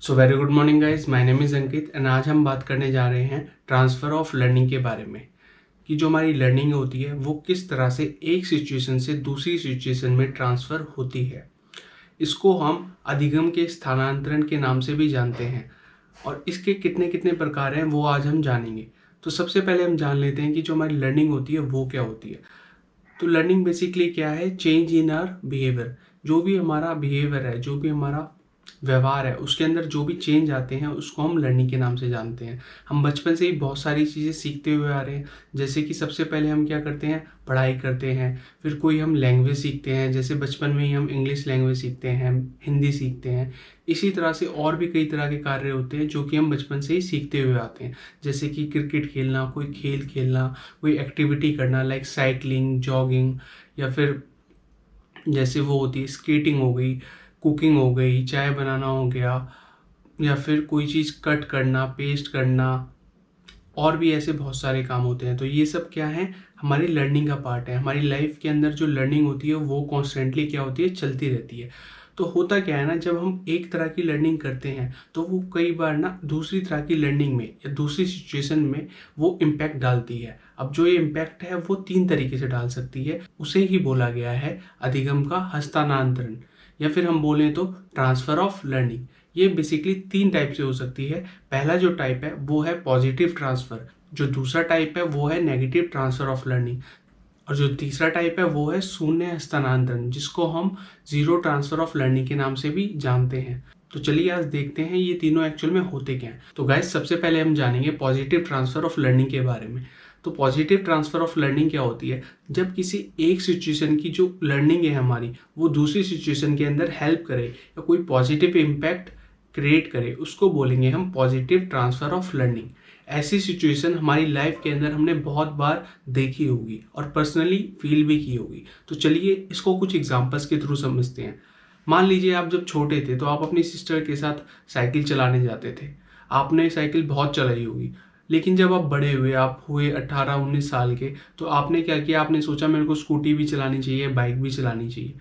So very good morning guys, my name is Ankit and आज हम बात करने जा रहे हैं ट्रांसफ़र ऑफ लर्निंग के बारे में कि जो हमारी लर्निंग होती है वो किस तरह से एक सिचुएशन से दूसरी सिचुएशन में ट्रांसफ़र होती है। इसको हम अधिगम के स्थानांतरण के नाम से भी जानते हैं और इसके कितने कितने प्रकार हैं वो आज हम जानेंगे। तो सबसे पहले हम जान लेते हैं कि जो हमारी लर्निंग होती है वो क्या होती है। तो लर्निंग बेसिकली क्या है? Change in our behaviour. जो भी हमारा बिहेवियर है, जो भी हमारा व्यवहार है, उसके अंदर जो भी चेंज आते हैं उसको हम लर्निंग के नाम से जानते हैं। हम बचपन से ही बहुत सारी चीज़ें सीखते हुए आ रहे हैं। जैसे कि सबसे पहले हम क्या करते हैं? पढ़ाई करते हैं। फिर कोई हम लैंग्वेज सीखते हैं, जैसे बचपन में ही हम इंग्लिश लैंग्वेज सीखते हैं, हिंदी सीखते हैं। इसी तरह से और भी कई तरह के कार्य होते हैं जो कि हम बचपन से ही सीखते हुए आते हैं। जैसे कि क्रिकेट खेलना, कोई खेल खेलना, कोई एक्टिविटी करना लाइक साइकिलिंग, जॉगिंग, या फिर जैसे वो होती है स्केटिंग हो गई, कुकिंग हो गई, चाय बनाना हो गया, या फिर कोई चीज़ कट करना, पेस्ट करना, और भी ऐसे बहुत सारे काम होते हैं। तो ये सब क्या है? हमारी लर्निंग का पार्ट है। हमारी लाइफ के अंदर जो लर्निंग होती है वो कॉन्स्टेंटली क्या होती है? चलती रहती है। तो होता क्या है ना, जब हम एक तरह की लर्निंग करते हैं तो वो कई बार ना दूसरी तरह की लर्निंग में या दूसरी सिचुएशन में वो इम्पैक्ट डालती है। अब जो ये इम्पैक्ट है वो 3 तरीके से डाल सकती है। उसे ही बोला गया है अधिगम का हस्तांतरण, या फिर हम बोलें तो ट्रांसफ़र ऑफ लर्निंग। ये बेसिकली 3 टाइप से हो सकती है। पहला जो टाइप है वो है पॉजिटिव ट्रांसफ़र, जो दूसरा टाइप है वो है नेगेटिव ट्रांसफ़र ऑफ लर्निंग, और जो तीसरा टाइप है वो है शून्य हस्तांतरण, जिसको हम जीरो ट्रांसफ़र ऑफ लर्निंग के नाम से भी जानते हैं। तो चलिए आज देखते हैं ये तीनों एक्चुअल में होते क्या हैं। तो गाइस, सबसे पहले हम जानेंगे पॉजिटिव ट्रांसफ़र ऑफ लर्निंग के बारे में। तो पॉजिटिव ट्रांसफ़र ऑफ लर्निंग क्या होती है? जब किसी एक सिचुएशन की जो लर्निंग है हमारी, वो दूसरी सिचुएशन के अंदर हेल्प करे या कोई पॉजिटिव इम्पैक्ट क्रिएट करे, उसको बोलेंगे हम पॉजिटिव ट्रांसफ़र ऑफ लर्निंग। ऐसी सिचुएशन हमारी लाइफ के अंदर हमने बहुत बार देखी होगी और पर्सनली फील भी की होगी। तो चलिए इसको कुछ एग्जांपल्स के थ्रू समझते हैं। मान लीजिए आप जब छोटे थे तो आप अपनी सिस्टर के साथ साइकिल चलाने जाते थे। आपने साइकिल बहुत चलाई होगी, लेकिन जब आप बड़े हुए, आप हुए 18-19 साल के, तो आपने क्या किया? आपने सोचा मेरे को स्कूटी भी चलानी चाहिए, बाइक भी चलानी चाहिए,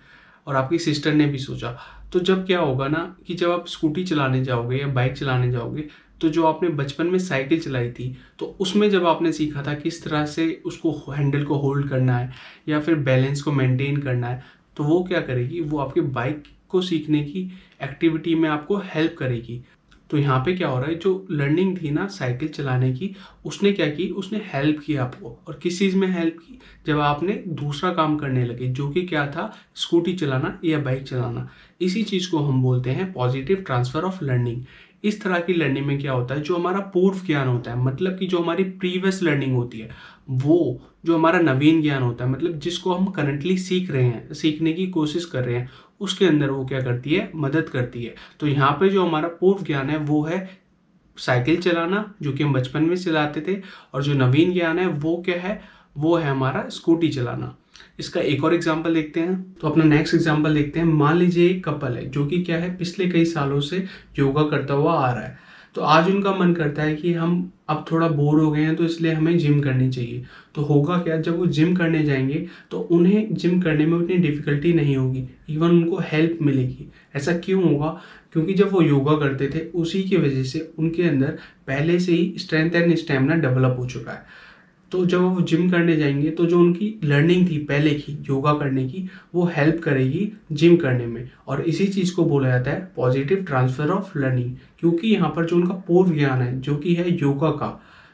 और आपकी सिस्टर ने भी सोचा। तो जब क्या होगा ना कि जब आप स्कूटी चलाने जाओगे या बाइक चलाने जाओगे, तो जो आपने बचपन में साइकिल चलाई थी, तो उसमें जब आपने सीखा था किस तरह से उसको हैंडल को होल्ड करना है या फिर बैलेंस को मेंटेन करना है, तो वो क्या करेगी? वो आपके बाइक को सीखने की एक्टिविटी में आपको हेल्प करेगी। तो यहाँ पे क्या हो रहा है, जो लर्निंग थी ना साइकिल चलाने की, उसने क्या की? उसने हेल्प की आपको। और किस चीज़ में हेल्प की? जब आपने दूसरा काम करने लगे, जो कि क्या था? स्कूटी चलाना या बाइक चलाना। इसी चीज़ को हम बोलते हैं पॉजिटिव ट्रांसफ़र ऑफ लर्निंग। इस तरह की लर्निंग में क्या होता है? जो हमारा पूर्व ज्ञान होता है, मतलब कि जो हमारी प्रीवियस लर्निंग होती है, वो जो हमारा नवीन ज्ञान होता है, मतलब जिसको हम करंटली सीख रहे हैं, सीखने की कोशिश कर रहे हैं, उसके अंदर वो क्या करती है? मदद करती है। तो यहाँ पे जो हमारा पूर्व ज्ञान है वो है साइकिल चलाना, जो कि हम बचपन में चलाते थे, और जो नवीन ज्ञान है वो क्या है? वो है हमारा स्कूटी चलाना। इसका एक और एग्जांपल देखते हैं। तो अपना नेक्स्ट एग्जांपल देखते हैं। मान लीजिए एक कपल है जो कि क्या है? पिछले कई सालों से योगा करता हुआ आ रहा है। तो आज उनका मन करता है कि हम अब थोड़ा बोर हो गए हैं, तो इसलिए हमें जिम करनी चाहिए। तो होगा क्या? जब वो जिम करने जाएंगे तो उन्हें जिम करने में उतनी डिफिकल्टी नहीं होगी, इवन उनको हेल्प मिलेगी। ऐसा क्यों होगा? क्योंकि जब वो योगा करते थे उसी की वजह से उनके अंदर पहले से ही स्ट्रेंथ एंड स्टेमिना डेवलप हो चुका है। तो जब वो जिम करने जाएंगे तो जो उनकी लर्निंग थी पहले की योगा करने की, वो हेल्प करेगी जिम करने में। और इसी चीज़ को बोला जाता है पॉजिटिव ट्रांसफ़र ऑफ लर्निंग, क्योंकि यहाँ पर जो उनका पूर्व ज्ञान है, जो कि है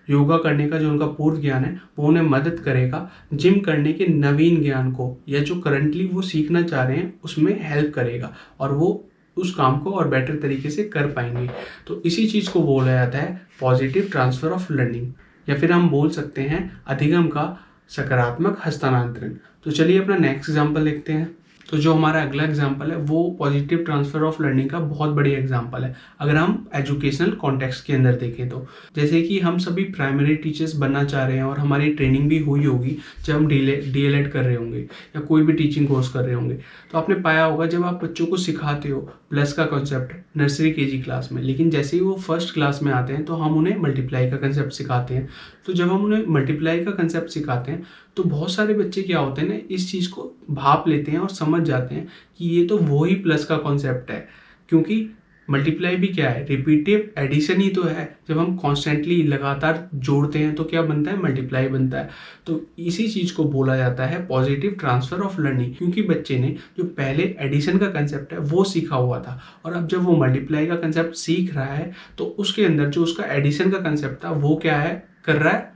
योगा करने का जो उनका पूर्व ज्ञान है, वो उन्हें मदद करेगा जिम करने के नवीन ज्ञान को, या जो करंटली वो सीखना चाह रहे हैं उसमें हेल्प करेगा, और वो उस काम को और बेटर तरीके से कर पाएंगे। तो इसी चीज़ को बोला जाता है पॉजिटिव ट्रांसफ़र ऑफ लर्निंग, या फिर हम बोल सकते हैं अधिगम का सकारात्मक हस्तांतरण। तो चलिए अपना नेक्स्ट एग्जांपल देखते हैं। तो जो हमारा अगला एग्जांपल है वो पॉजिटिव ट्रांसफ़र ऑफ लर्निंग का बहुत बड़ी एग्जांपल है, अगर हम एजुकेशनल कॉन्टेक्स्ट के अंदर देखें तो। जैसे कि हम सभी प्राइमरी टीचर्स बनना चाह रहे हैं और हमारी ट्रेनिंग भी हुई होगी जब हम डीएलएड कर रहे होंगे या कोई भी टीचिंग कोर्स कर रहे होंगे। तो आपने पाया होगा जब आप बच्चों को सिखाते हो प्लस का कॉन्सेप्ट नर्सरी केजी क्लास में, लेकिन जैसे ही वो फर्स्ट क्लास में आते हैं तो हम उन्हें मल्टीप्लाई का कंसेप्ट सिखाते हैं। तो जब हम उन्हें मल्टीप्लाई का कंसेप्ट सिखाते हैं तो बहुत सारे बच्चे क्या होते हैं ना, इस चीज़ को भाप लेते हैं और समझ जाते हैं कि ये तो वो ही प्लस का कॉन्सेप्ट है, क्योंकि मल्टीप्लाई भी क्या है, रिपीटिव एडिशन ही तो है। जब हम कॉन्स्टेंटली लगातार जोड़ते हैं तो क्या बनता है, मल्टीप्लाई बनता है। तो इसी चीज़ को बोला जाता है पॉजिटिव ट्रांसफर ऑफ लर्निंग, क्योंकि बच्चे ने जो पहले एडिशन का कंसेप्ट है वो सीखा हुआ था, और अब जब वो मल्टीप्लाई का कंसेप्ट सीख रहा है तो उसके अंदर जो उसका एडिशन का कंसेप्ट था वो क्या है कर रहा है,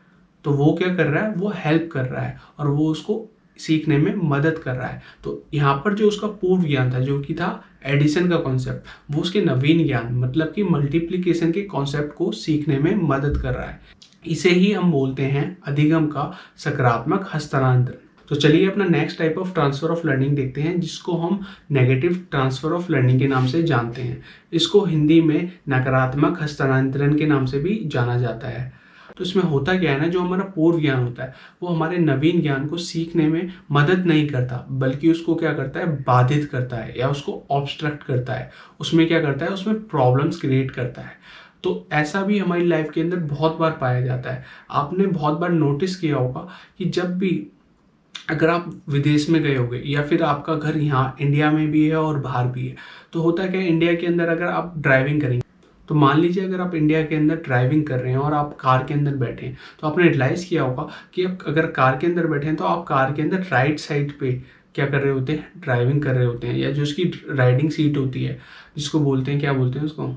तो वो क्या कर रहा है, वो हेल्प कर रहा है और वो उसको सीखने में मदद कर रहा है। तो यहाँ पर जो उसका पूर्व ज्ञान था, जो कि था एडिशन का कॉन्सेप्ट, वो उसके नवीन ज्ञान मतलब कि मल्टीप्लिकेशन के कॉन्सेप्ट को सीखने में मदद कर रहा है। इसे ही हम बोलते हैं अधिगम का सकारात्मक हस्तांतरण। तो चलिए अपना next type of transfer of learning देखते हैं, जिसको हम नेगेटिव ट्रांसफर ऑफ लर्निंग के नाम से जानते हैं। इसको हिंदी में नकारात्मक हस्तांतरण के नाम से भी जाना जाता है। तो इसमें होता क्या है ना, जो हमारा पूर्व ज्ञान होता है वो हमारे नवीन ज्ञान को सीखने में मदद नहीं करता, बल्कि उसको क्या करता है, बाधित करता है या उसको ऑब्स्ट्रक्ट करता है। उसमें क्या करता है, उसमें प्रॉब्लम्स क्रिएट करता है। तो ऐसा भी हमारी लाइफ के अंदर बहुत बार पाया जाता है। आपने बहुत बार नोटिस किया होगा कि जब भी अगर आप विदेश में गए होगे या फिर आपका घर यहाँ इंडिया में भी है और बाहर भी है, तो होता क्या है, इंडिया के अंदर अगर आप ड्राइविंग करेंगे, तो मान लीजिए अगर आप इंडिया के अंदर ड्राइविंग कर रहे हैं और आप कार के अंदर बैठे हैं, तो आपने रियलाइज़ किया होगा कि आप अगर कार के अंदर बैठे हैं तो आप कार के अंदर राइट साइड पे क्या कर रहे होते हैं, ड्राइविंग कर रहे होते हैं, या जो उसकी राइडिंग सीट होती है जिसको बोलते हैं, क्या बोलते हैं उसको,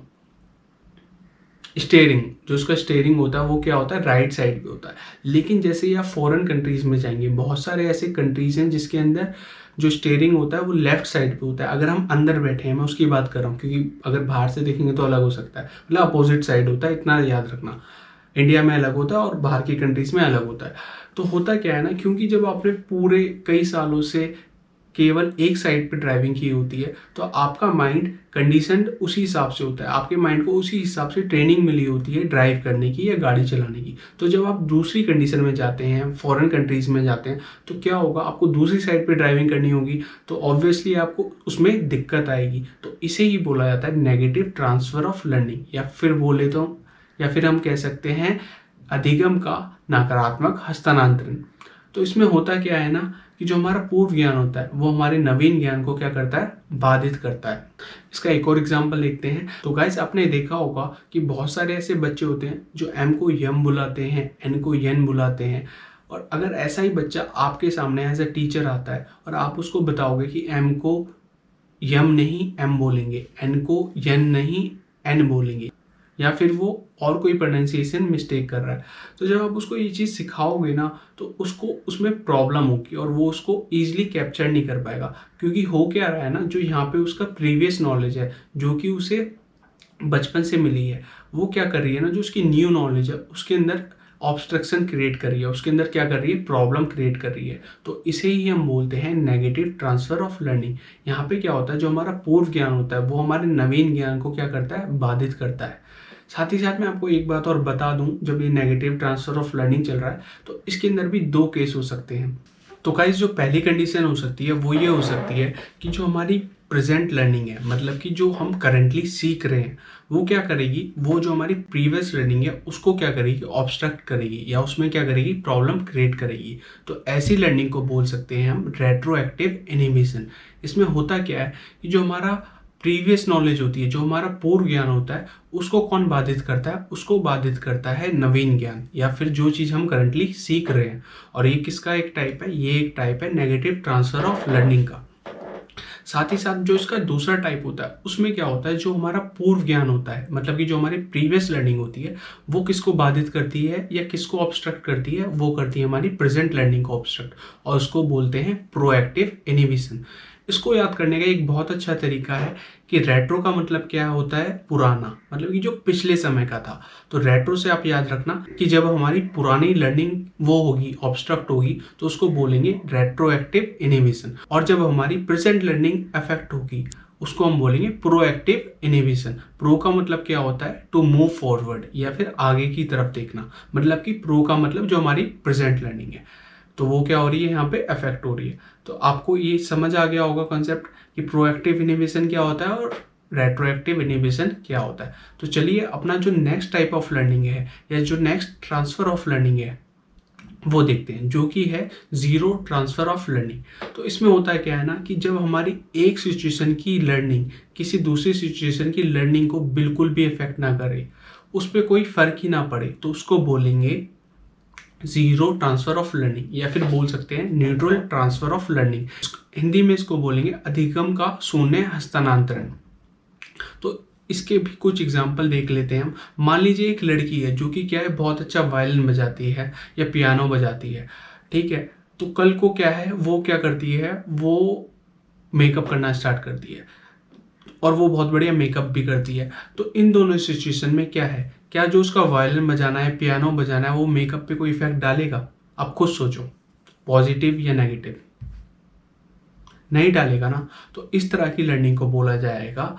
स्टेयरिंग, जो उसका स्टेयरिंग होता है वो क्या होता है, राइट साइड पे होता है। लेकिन जैसे ही आप फॉरेन कंट्रीज में जाएंगे, बहुत सारे ऐसे कंट्रीज हैं जिसके अंदर जो स्टेयरिंग होता है वो लेफ्ट साइड पे होता है। अगर हम अंदर बैठे हैं, मैं उसकी बात कर रहा हूँ, क्योंकि अगर बाहर से देखेंगे तो अलग हो सकता है, मतलब अपोजिट साइड होता है, इतना याद रखना। इंडिया में अलग होता है और बाहर की कंट्रीज में अलग होता है। तो होता क्या है ना, क्योंकि जब आपने पूरे कई सालों से केवल एक साइड पे ड्राइविंग की होती है, तो आपका माइंड कंडीशनड उसी हिसाब से होता है, आपके माइंड को उसी हिसाब से ट्रेनिंग मिली होती है ड्राइव करने की या गाड़ी चलाने की। तो जब आप दूसरी कंडीशन में जाते हैं, फॉरेन कंट्रीज में जाते हैं, तो क्या होगा, आपको दूसरी साइड पे ड्राइविंग करनी होगी, तो ऑब्वियसली आपको उसमें दिक्कत आएगी। तो इसे ही बोला जाता है नेगेटिव ट्रांसफर ऑफ लर्निंग, या फिर बोले तो, या फिर हम कह सकते हैं अधिगम का नकारात्मक हस्तांतरण। तो इसमें होता क्या है ना, कि जो हमारा पूर्व ज्ञान होता है वो हमारे नवीन ज्ञान को क्या करता है, बाधित करता है। इसका एक और एग्जांपल देखते हैं। तो गाइस, आपने देखा होगा कि बहुत सारे ऐसे बच्चे होते हैं जो एम को यम बुलाते हैं, एन को यन बुलाते हैं। और अगर ऐसा ही बच्चा आपके सामने एज अ टीचर आता है और आप उसको बताओगे कि एम को यम नहीं एम बोलेंगे, एन को यन नहीं एन बोलेंगे, या फिर वो और कोई प्रोनाउंसिएशन मिस्टेक कर रहा है, तो जब आप उसको ये चीज़ सिखाओगे ना, तो उसको उसमें प्रॉब्लम होगी और वो उसको ईजिली कैप्चर नहीं कर पाएगा। क्योंकि हो क्या रहा है ना, जो यहाँ पे उसका प्रीवियस नॉलेज है जो कि उसे बचपन से मिली है, वो क्या कर रही है ना, जो उसकी न्यू नॉलेज है उसके अंदर ऑब्स्ट्रक्शन क्रिएट कर रही है, उसके अंदर क्या कर रही है, प्रॉब्लम क्रिएट कर रही है। तो इसे ही हम बोलते हैं नेगेटिव ट्रांसफर ऑफ लर्निंग। यहाँ पे क्या होता है, जो हमारा पूर्व ज्ञान होता है वो हमारे नवीन ज्ञान को क्या करता है, बाधित करता है। साथ ही साथ मैं आपको एक बात और बता दूं, जब ये नेगेटिव ट्रांसफर ऑफ लर्निंग चल रहा है तो इसके अंदर भी दो केस हो सकते हैं। तो गाइस, जो पहली कंडीशन हो सकती है वो ये हो सकती है कि जो हमारी प्रेजेंट लर्निंग है, मतलब कि जो हम करेंटली सीख रहे हैं, वो क्या करेगी, वो जो हमारी प्रीवियस लर्निंग है उसको क्या करेगी, ऑब्स्ट्रक्ट करेगी या उसमें क्या करेगी, प्रॉब्लम क्रिएट करेगी। तो ऐसी लर्निंग को बोल सकते हैं हम रेट्रोएक्टिव इनहिबिशन। इसमें होता क्या है कि जो हमारा प्रीवियस नॉलेज होती है, जो हमारा पूर्व ज्ञान होता है, उसको कौन बाधित करता है, उसको बाधित करता है नवीन ज्ञान, या फिर जो चीज़ हम करंटली सीख रहे हैं। और ये किसका एक टाइप है, ये एक टाइप है नेगेटिव ट्रांसफर ऑफ लर्निंग का। साथ ही साथ जो इसका दूसरा टाइप होता है उसमें क्या होता है, जो हमारा पूर्व ज्ञान होता है, मतलब कि जो हमारी प्रीवियस लर्निंग होती है, वो किसको बाधित करती है या किसको ऑब्स्ट्रक्ट करती है, वो करती है हमारी प्रेजेंट लर्निंग को ऑब्स्ट्रक्ट, और उसको बोलते हैं प्रोएक्टिव इनहिबिशन। इसको याद करने का एक बहुत अच्छा तरीका है कि रेट्रो का मतलब क्या होता है, पुराना, मतलब कि जो पिछले समय का था। तो रेट्रो से आप याद रखना कि जब हमारी पुरानी लर्निंग वो होगी, ऑब्स्ट्रक्ट होगी, तो उसको बोलेंगे रेट्रोएक्टिव इनहिबिशन। और जब हमारी प्रेजेंट लर्निंग अफेक्ट होगी, उसको हम बोलेंगे प्रोएक्टिव इनहिबिशन। प्रो का मतलब क्या होता है, टू मूव फॉरवर्ड, या फिर आगे की तरफ देखना, मतलब कि प्रो का मतलब जो हमारी प्रेजेंट लर्निंग है, तो वो क्या हो रही है, यहाँ पे अफेक्ट हो रही है। तो आपको ये समझ आ गया होगा कॉन्सेप्ट कि प्रोएक्टिव इनहिबिशन क्या होता है और रेट्रोएक्टिव इनहिबिशन क्या होता है। तो चलिए अपना जो नेक्स्ट टाइप ऑफ लर्निंग है या जो नेक्स्ट ट्रांसफर ऑफ लर्निंग है वो देखते हैं, जो कि है ज़ीरो ट्रांसफ़र ऑफ लर्निंग। तो इसमें होता है क्या है ना कि जब हमारी एक सिचुएशन की लर्निंग किसी दूसरी सिचुएशन की लर्निंग को बिल्कुल भी इफेक्ट ना करे, उस पर कोई फ़र्क ही ना पड़े, तो उसको बोलेंगे ज़ीरो ट्रांसफ़र ऑफ लर्निंग, या फिर बोल सकते हैं neutral transfer of learning. Hindi में इसको बोलेंगे अधिगम का शून्य हस्तांतरण। तो इसके भी कुछ एग्जाम्पल देख लेते हैं हम। मान लीजिए एक लड़की है जो कि क्या है, बहुत अच्छा वायलिन बजाती है या पियानो बजाती है, ठीक है। तो कल को क्या है, वो क्या करती है, वो मेकअप करना स्टार्ट करती है और वो बहुत बढ़िया मेकअप भी करती है। तो इन दोनों सिचुएशन में क्या है, क्या जो उसका वायलिन बजाना है, पियानो बजाना है, वो मेकअप पे कोई इफेक्ट डालेगा? आप खुद सोचो, पॉजिटिव या नेगेटिव? नहीं डालेगा ना। तो इस तरह की लर्निंग को बोला जाएगा,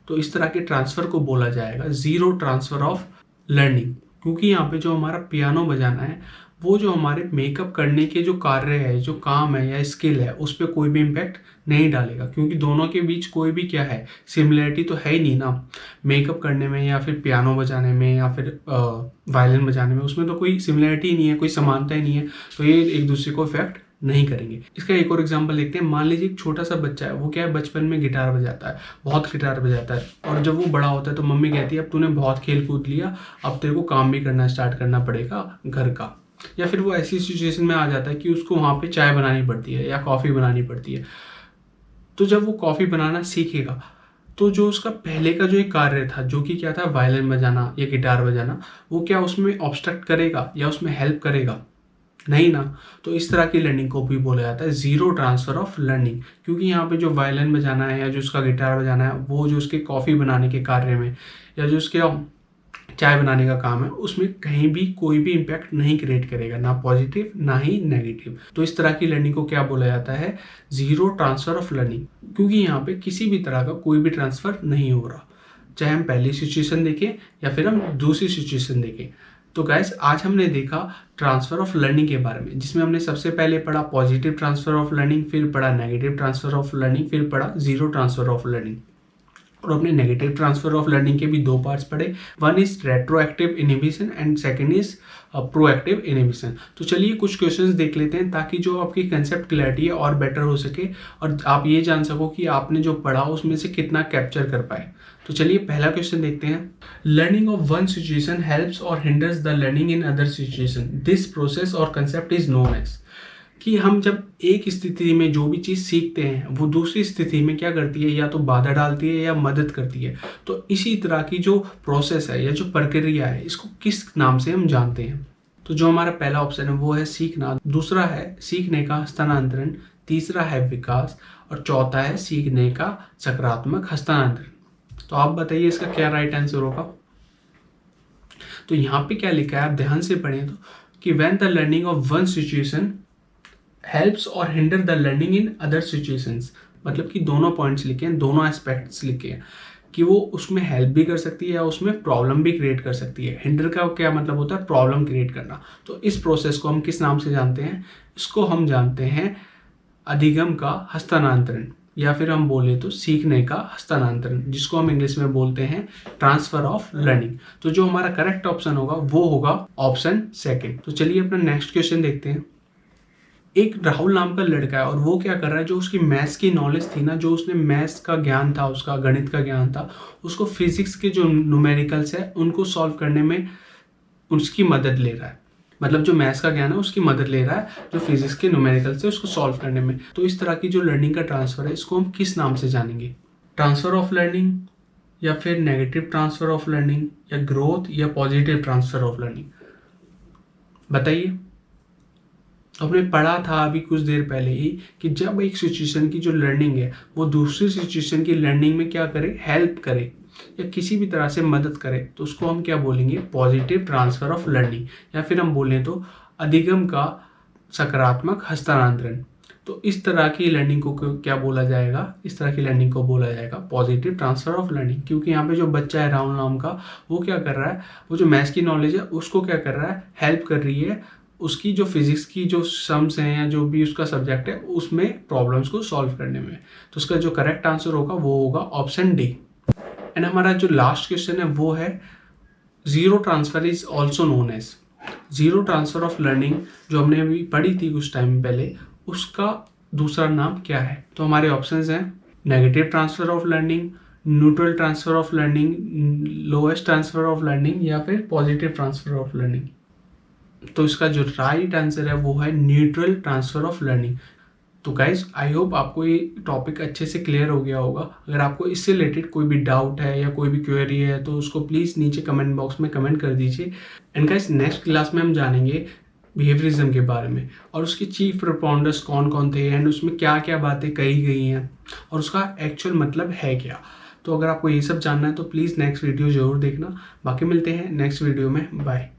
तो इस तरह के ट्रांसफ़र को बोला जाएगा ज़ीरो ट्रांसफ़र ऑफ लर्निंग। क्योंकि यहाँ पे जो हमारा पियानो बजाना है, वो जो हमारे मेकअप करने के जो कार्य है, जो काम है या स्किल है, उस पर कोई भी इम्पैक्ट नहीं डालेगा, क्योंकि दोनों के बीच कोई भी क्या है, सिमिलरिटी तो है ही नहीं ना। मेकअप करने में या फिर पियानो बजाने में या फिर वायलिन बजाने में, उसमें तो कोई सिमिलरिटी नहीं है, कोई समानता ही नहीं है। तो ये एक दूसरे को इफेक्ट नहीं करेंगे। इसका एक और एग्जांपल देखते हैं। मान लीजिए एक छोटा सा बच्चा है, वो क्या है, बचपन में गिटार बजाता है, बहुत गिटार बजाता है, और जब वो बड़ा होता है तो मम्मी कहती है अब तूने बहुत खेल कूद लिया, अब तेरे को काम भी करना स्टार्ट करना पड़ेगा घर का। या फिर वो ऐसी सिचुएशन में आ जाता है कि उसको वहाँ पे चाय बनानी पड़ती है या कॉफ़ी बनानी पड़ती है। तो जब वो कॉफ़ी बनाना सीखेगा, तो जो उसका पहले का जो एक कार्य था, जो कि क्या था, वायलिन बजाना या गिटार बजाना, वो क्या उसमें ऑब्स्ट्रक्ट करेगा या उसमें हेल्प करेगा? नहीं ना। तो इस तरह की लर्निंग को भी बोला जाता है ज़ीरो ट्रांसफ़र ऑफ लर्निंग। क्योंकि यहाँ पे जो वायलिन बजाना है या जो उसका गिटार बजाना है, वो जो उसके कॉफ़ी बनाने के कार्य में या जो उसके चाय बनाने का काम है, उसमें कहीं भी कोई भी इम्पैक्ट नहीं क्रिएट करेगा, ना पॉजिटिव ना ही नेगेटिव। तो इस तरह की लर्निंग को क्या बोला जाता है, ज़ीरो ट्रांसफ़र ऑफ लर्निंग। क्योंकि यहाँ पे किसी भी तरह का कोई भी ट्रांसफ़र नहीं हो रहा, चाहे हम पहली सिचुएशन देखें या फिर हम दूसरी सिचुएशन देखें। तो गाइस, आज हमने देखा ट्रांसफ़र ऑफ लर्निंग के बारे में, जिसमें हमने सबसे पहले पढ़ा पॉजिटिव ट्रांसफ़र ऑफ लर्निंग, फिर पढ़ा नेगेटिव ट्रांसफ़र ऑफ लर्निंग, फिर पढ़ा ज़ीरो ट्रांसफ़र ऑफ लर्निंग। और अपने नेगेटिव ट्रांसफ़र ऑफ लर्निंग के भी दो पार्ट्स पढ़े, one is retroactive inhibition and second is proactive inhibition. तो चलिए कुछ क्वेश्चंस देख लेते हैं, ताकि जो आपकी कंसेप्ट क्लैरिटी है और बेटर हो सके और आप ये जान सको कि आपने जो पढ़ा उसमें से कितना कैप्चर कर पाए। तो चलिए पहला क्वेश्चन देखते हैं। Learning of one situation helps और hinders the learning in other situation, this process और कंसेप्ट इज नोन एज। कि हम जब एक स्थिति में जो भी चीज़ सीखते हैं, वो दूसरी स्थिति में क्या करती है, या तो बाधा डालती है या मदद करती है। तो इसी तरह की जो प्रोसेस है या जो प्रक्रिया है, इसको किस नाम से हम जानते हैं? तो जो हमारा पहला ऑप्शन है वो है सीखना, दूसरा है सीखने का हस्तांतरण, तीसरा है विकास, और चौथा है सीखने का सकारात्मक हस्तांतरण। तो आप बताइए इसका क्या राइट आंसर होगा? तो यहाँ पे क्या लिखा है, आप ध्यान से पढ़ें तो, कि when the learning of one situation helps और hinder the learning in other situations. मतलब कि दोनों पॉइंट्स लिखे हैं, दोनों एस्पेक्ट्स लिखे हैं, कि वो उसमें हेल्प भी कर सकती है या उसमें प्रॉब्लम भी क्रिएट कर सकती है। हिंडर का क्या मतलब होता है, प्रॉब्लम क्रिएट करना। तो इस प्रोसेस को हम किस नाम से जानते हैं? इसको हम जानते हैं अधिगम का हस्तांतरण, या फिर हम बोले तो सीखने का हस्तांतरण, जिसको हम इंग्लिश में बोलते हैं ट्रांसफर ऑफ लर्निंग। तो जो हमारा करेक्ट ऑप्शन होगा वो होगा ऑप्शन सेकंड। तो चलिए अपना नेक्स्ट क्वेश्चन देखते हैं। एक राहुल नाम का लड़का है और वो क्या कर रहा है, जो उसकी मैथ्स की नॉलेज थी ना, जो उसने मैथ्स का ज्ञान था, उसका गणित का ज्ञान था, उसको फिजिक्स के जो न्यूमेरिकल्स है उनको सॉल्व करने में उसकी मदद ले रहा है। मतलब जो मैथ्स का ज्ञान है उसकी मदद ले रहा है जो फिजिक्स के न्यूमेरिकल्स है उसको सॉल्व करने में। तो इस तरह की जो लर्निंग का ट्रांसफर है, इसको हम किस नाम से जानेंगे? ट्रांसफर ऑफ लर्निंग, या फिर नेगेटिव ट्रांसफर ऑफ लर्निंग, या ग्रोथ, या पॉजिटिव ट्रांसफर ऑफ लर्निंग? बताइए। हमने पढ़ा था अभी कुछ देर पहले ही कि जब एक सिचुएशन की जो लर्निंग है वो दूसरी सिचुएशन की लर्निंग में क्या करे, हेल्प करे या किसी भी तरह से मदद करे, तो उसको हम क्या बोलेंगे? पॉजिटिव ट्रांसफर ऑफ लर्निंग, या फिर हम बोलें तो अधिगम का सकारात्मक हस्तांतरण। तो इस तरह की लर्निंग को क्या बोला जाएगा? इस तरह की लर्निंग को बोला जाएगा पॉजिटिव ट्रांसफर ऑफ लर्निंग। क्योंकि यहाँ पे जो बच्चा है राहुल नाम का, वो क्या कर रहा है, वो जो मैथ्स की नॉलेज है उसको क्या कर रहा है, हेल्प कर रही है उसकी जो फिजिक्स की जो सम्स हैं या जो भी उसका सब्जेक्ट है उसमें प्रॉब्लम्स को सॉल्व करने में। तो उसका जो करेक्ट आंसर होगा वो होगा ऑप्शन डी। एंड हमारा जो लास्ट क्वेश्चन है वो है zero transfer is also known as. Zero transfer of learning जो हमने अभी पढ़ी थी कुछ टाइम पहले, उसका दूसरा नाम क्या है? तो हमारे ऑप्शंस हैं negative transfer of learning, neutral transfer of learning, lowest transfer of learning या फिर पॉजिटिव ट्रांसफ़र ऑफ लर्निंग। तो इसका जो राइट आंसर है वो है न्यूट्रल ट्रांसफ़र ऑफ लर्निंग। तो गाइज आई होप आपको ये टॉपिक अच्छे से क्लियर हो गया होगा। अगर आपको इससे रिलेटेड कोई भी डाउट है या कोई भी क्वेरी है तो उसको प्लीज़ नीचे कमेंट बॉक्स में कमेंट कर दीजिए। एंड गाइज नेक्स्ट क्लास में हम जानेंगे बिहेवियरिज्म के बारे में और उसके चीफ प्रोपाउंडर्स कौन कौन थे एंड उसमें क्या क्या बातें कही गई हैं और उसका एक्चुअल मतलब है क्या। तो अगर आपको ये सब जानना है तो प्लीज़ नेक्स्ट वीडियो ज़रूर देखना। बाकी मिलते हैं नेक्स्ट वीडियो में। Bye.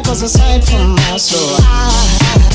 Goes aside from my soul.